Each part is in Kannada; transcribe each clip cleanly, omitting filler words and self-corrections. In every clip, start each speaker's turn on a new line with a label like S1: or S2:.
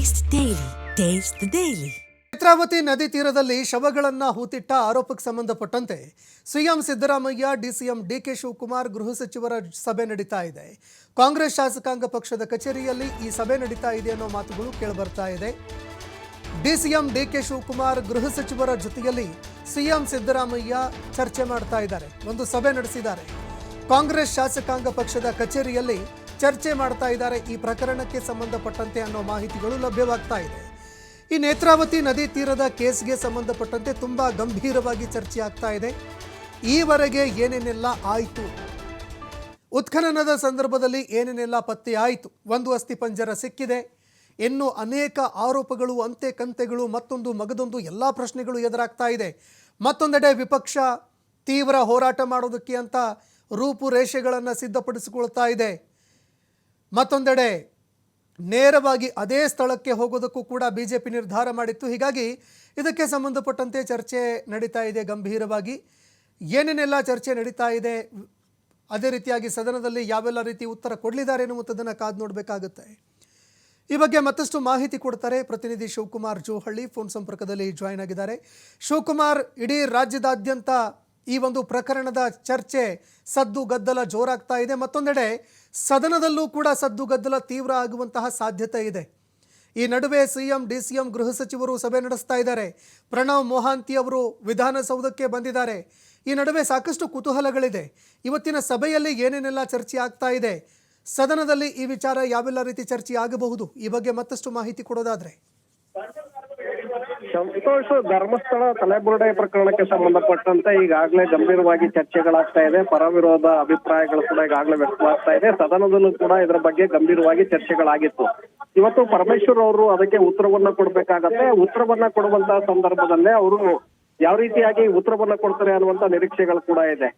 S1: Taste the Daily. Taste the Daily.
S2: Netravati ನದಿ ತೀರದಲ್ಲಿ ಶವಗಳನ್ನ ಹೂತಿಟ್ಟ ಆರೋಪಕ್ಕೆ ಸಂಬಂಧಪಟ್ಟಂತೆ ಸಿಎಂ ಸಿದ್ದರಾಮಯ್ಯ, ಡಿಸಿಎಂ ಡಿಕೆ ಶಿವಕುಮಾರ್, ಗೃಹ ಸಚಿವರ ಸಭೆ ನಡೀತಾ ಇದೆ. ಕಾಂಗ್ರೆಸ್ ಶಾಸಕಾಂಗ ಪಕ್ಷದ ಕಚೇರಿಯಲ್ಲಿ ಈ ಸಭೆ ನಡೀತಾ ಇದೆ ಅನ್ನೋ ಮಾತುಗಳು ಕೇಳಿಬರ್ತಾ ಇದೆ. ಡಿಸಿಎಂ ಡಿಕೆ ಶಿವಕುಮಾರ್ ಗೃಹ ಸಚಿವರ ಜೊತೆಯಲ್ಲಿ ಸಿಎಂ ಸಿದ್ದರಾಮಯ್ಯ ಚರ್ಚೆ ಮಾಡ್ತಾ ಇದ್ದಾರೆ. ಒಂದು ಸಭೆ ನಡೆಸಿದ್ದಾರೆ. ಕಾಂಗ್ರೆಸ್ ಶಾಸಕಾಂಗ ಪಕ್ಷದ ಕಚೇರಿಯಲ್ಲಿ ಚರ್ಚೆ ಮಾಡ್ತಾ ಇದ್ದಾರೆ. ಈ ಪ್ರಕರಣಕ್ಕೆ ಸಂಬಂಧಪಟ್ಟಂತೆ ಅನ್ನೋ ಮಾಹಿತಿಗಳು ಲಭ್ಯವಾಗ್ತಾ ಇದೆ. ಈ ನೇತ್ರಾವತಿ ನದಿ ತೀರದ ಕೇಸ್ಗೆ ಸಂಬಂಧಪಟ್ಟಂತೆ ತುಂಬಾ ಗಂಭೀರವಾಗಿ ಚರ್ಚೆ ಆಗ್ತಾ ಇದೆ. ಈವರೆಗೆ ಏನೇನೆಲ್ಲ ಆಯಿತು, ಉತ್ಖನನದ ಸಂದರ್ಭದಲ್ಲಿ ಏನೇನೆಲ್ಲ ಪತ್ತೆ ಆಯಿತು, ಒಂದು ಅಸ್ಥಿಪಂಜರ ಸಿಕ್ಕಿದೆ, ಇನ್ನು ಅನೇಕ ಆರೋಪಗಳು, ಅಂತೆ ಕಂತೆಗಳು, ಮತ್ತೊಂದು ಮಗದೊಂದು ಎಲ್ಲ ಪ್ರಶ್ನೆಗಳು ಎದುರಾಗ್ತಾ ಇದೆ. ಮತ್ತೊಂದೆಡೆ ವಿಪಕ್ಷ ತೀವ್ರ ಹೋರಾಟ ಮಾಡೋದಕ್ಕೆ ಅಂತ ರೂಪುರೇಷೆಗಳನ್ನು ಸಿದ್ಧಪಡಿಸಿಕೊಳ್ತಾ ಇದೆ. ಮತ್ತೊಂದೆಡೆ ನೇರವಾಗಿ ಅದೇ ಸ್ಥಳಕ್ಕೆ ಹೋಗೋದಕ್ಕೂ ಕೂಡ ಬಿಜೆಪಿ ನಿರ್ಧಾರ ಮಾಡಿತ್ತು. ಹೀಗಾಗಿ ಇದಕ್ಕೆ ಸಂಬಂಧಪಟ್ಟಂತೆ ಚರ್ಚೆ ನಡೀತಾ ಇದೆ ಗಂಭೀರವಾಗಿ. ಏನೇನೆಲ್ಲ ಚರ್ಚೆ ನಡೀತಾ ಇದೆ, ಅದೇ ರೀತಿಯಾಗಿ ಸದನದಲ್ಲಿ ಯಾವೆಲ್ಲ ರೀತಿ ಉತ್ತರ ಕೊಡಲಿದ್ದಾರೆ ಎನ್ನುವಂಥದ್ದನ್ನು ಕಾದು ನೋಡಬೇಕಾಗುತ್ತೆ. ಈ ಬಗ್ಗೆ ಮತ್ತಷ್ಟು ಮಾಹಿತಿ ಕೊಡ್ತಾರೆ ಪ್ರತಿನಿಧಿ ಶಿವಕುಮಾರ್ ಜೋಹಳ್ಳಿ, ಫೋನ್ ಸಂಪರ್ಕದಲ್ಲಿ ಜಾಯಿನ್ ಆಗಿದ್ದಾರೆ. ಶಿವಕುಮಾರ್, ಇಡೀ ರಾಜ್ಯದಾದ್ಯಂತ ಈ ಒಂದು ಪ್ರಕರಣದ ಚರ್ಚೆ, ಸದ್ದು ಗದ್ದಲ ಜೋರಾಗ್ತಾ ಇದೆ. ಮತ್ತೊಂದೆಡೆ ಸದನದಲ್ಲೂ ಕೂಡ ಸದ್ದು ಗದ್ದಲ ತೀವ್ರ ಆಗುವಂತಹ ಸಾಧ್ಯತೆ ಇದೆ. ಈ ನಡುವೆ ಸಿಎಂ, ಡಿಸಿಎಂ, ಗೃಹ ಸಚಿವರು ಸಭೆ ನಡೆಸ್ತಾ ಇದ್ದಾರೆ. ಪ್ರಣವ್ ಮೊಹಾಂತಿ ಅವರು ವಿಧಾನಸೌಧಕ್ಕೆ ಬಂದಿದ್ದಾರೆ. ಈ ನಡುವೆ ಸಾಕಷ್ಟು ಕುತೂಹಲಗಳಿದೆ. ಇವತ್ತಿನ ಸಭೆಯಲ್ಲಿ ಏನೇನೆಲ್ಲ ಚರ್ಚೆ ಆಗ್ತಾ ಇದೆ, ಸದನದಲ್ಲಿ ಈ ವಿಚಾರ ಯಾವೆಲ್ಲ ರೀತಿ ಚರ್ಚೆ ಆಗಬಹುದು, ಈ ಬಗ್ಗೆ ಮತ್ತಷ್ಟು ಮಾಹಿತಿ ಕೊಡೋದಾದ್ರೆ.
S3: ಸಂತೋಷ್, ಧರ್ಮಸ್ಥಳ ತಲೆಬುರುಡೆ ಪ್ರಕರಣಕ್ಕೆ ಸಂಬಂಧಪಟ್ಟಂತೆ ಈಗಾಗಲೇ ಗಂಭೀರವಾಗಿ ಚರ್ಚೆಗಳಾಗ್ತಾ ಇದೆ. ಪರ ವಿರೋಧ ಅಭಿಪ್ರಾಯಗಳು ಕೂಡ ಈಗಾಗಲೇ ವ್ಯಕ್ತವಾಗ್ತಾ ಇದೆ. ಸದನದಲ್ಲೂ ಕೂಡ ಇದರ ಬಗ್ಗೆ ಗಂಭೀರವಾಗಿ ಚರ್ಚೆಗಳಾಗಿತ್ತು. ಇವತ್ತು ಪರಮೇಶ್ವರ್ ಅವರು ಅದಕ್ಕೆ ಉತ್ತರವನ್ನ ಕೊಡ್ಬೇಕಾಗತ್ತೆ. ಉತ್ತರವನ್ನ ಕೊಡುವಂತಹ ಸಂದರ್ಭದಲ್ಲೇ ಅವರು ಯಾವ ರೀತಿಯಾಗಿ ಉತ್ತರವನ್ನ ಕೊಡ್ತಾರೆ ಅನ್ನುವಂತ ನಿರೀಕ್ಷೆಗಳು ಕೂಡ ಇದೆ.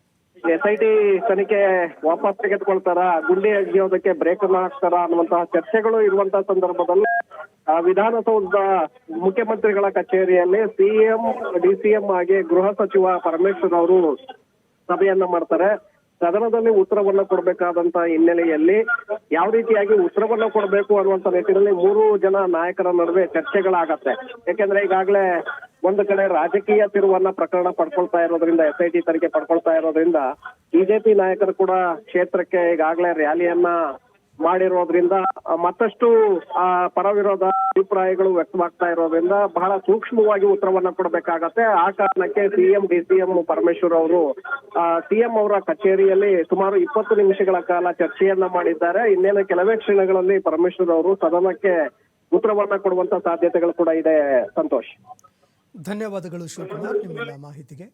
S3: SIT ತನಿಖೆ ವಾಪಸ್ ತೆಗೆದುಕೊಳ್ತಾರ, ಗುಂಡಿ ಅಗಿಯೋದಕ್ಕೆ ಬ್ರೇಕ್ ಅನ್ನ ಹಾಕ್ತಾರ ಅನ್ನುವಂತಹ ಚರ್ಚೆಗಳು ಇರುವಂತಹ ಸಂದರ್ಭದಲ್ಲಿ ವಿಧಾನಸೌಧದ ಮುಖ್ಯಮಂತ್ರಿಗಳ ಕಚೇರಿಯಲ್ಲಿ ಸಿಎಂ, ಡಿಸಿಎಂ ಹಾಗೆ ಗೃಹ ಸಚಿವ ಪರಮೇಶ್ವರ್ ಅವರು ಸಭೆಯನ್ನ ಮಾಡ್ತಾರೆ. ಸದನದಲ್ಲಿ ಉತ್ತರವನ್ನ ಕೊಡಬೇಕಾದಂತ ಹಿನ್ನೆಲೆಯಲ್ಲಿ ಯಾವ ರೀತಿಯಾಗಿ ಉತ್ತರವನ್ನ ಕೊಡಬೇಕು ಅನ್ನುವಂತ ನಿಟ್ಟಿನಲ್ಲಿ ಮೂರು ಜನ ನಾಯಕರ ನಡುವೆ ಚರ್ಚೆಗಳಾಗತ್ತೆ. ಯಾಕೆಂದ್ರೆ ಈಗಾಗಲೇ ಒಂದು ಕಡೆ ರಾಜಕೀಯ ತಿರುವನ್ನ ಪ್ರಕರಣ ಪಡ್ಕೊಳ್ತಾ ಇರೋದ್ರಿಂದ, SIT ತನಿಖೆ ಪಡ್ಕೊಳ್ತಾ ಇರೋದ್ರಿಂದ ಬಿಜೆಪಿ ನಾಯಕರು ಕೂಡ ಕ್ಷೇತ್ರಕ್ಕೆ ಈಗಾಗಲೇ ರ್ಯಾಲಿಯನ್ನ ಮಾಡಿರೋದ್ರಿಂದ ಮತ್ತಷ್ಟು ಪರ ವಿರೋಧ ಅಭಿಪ್ರಾಯಗಳು ವ್ಯಕ್ತವಾಗ್ತಾ ಇರೋದ್ರಿಂದ ಬಹಳ ಸೂಕ್ಷ್ಮವಾಗಿ ಉತ್ತರವನ್ನ ಕೊಡಬೇಕಾಗತ್ತೆ. ಆ ಕಾರಣಕ್ಕೆ ಸಿಎಂ, ಡಿಸಿಎಂ ಪರಮೇಶ್ವರ್ ಅವರು ಸಿಎಂ ಅವರ ಕಚೇರಿಯಲ್ಲಿ ಸುಮಾರು 20 ನಿಮಿಷಗಳ ಕಾಲ ಚರ್ಚೆಯನ್ನ ಮಾಡಿದ್ದಾರೆ. ಇನ್ನೇನು ಕೆಲವೇ ಕ್ಷಣಗಳಲ್ಲಿ ಪರಮೇಶ್ವರ್ ಅವರು ಸದನಕ್ಕೆ ಉತ್ತರವನ್ನ ಕೊಡುವಂತ ಸಾಧ್ಯತೆಗಳು ಕೂಡ ಇದೆ. ಸಂತೋಷ್,
S2: ಧನ್ಯವಾದಗಳು ಶಿವಕುಮಾರ್ ನಿಮ್ಮೆಲ್ಲ ಮಾಹಿತಿಗೆ.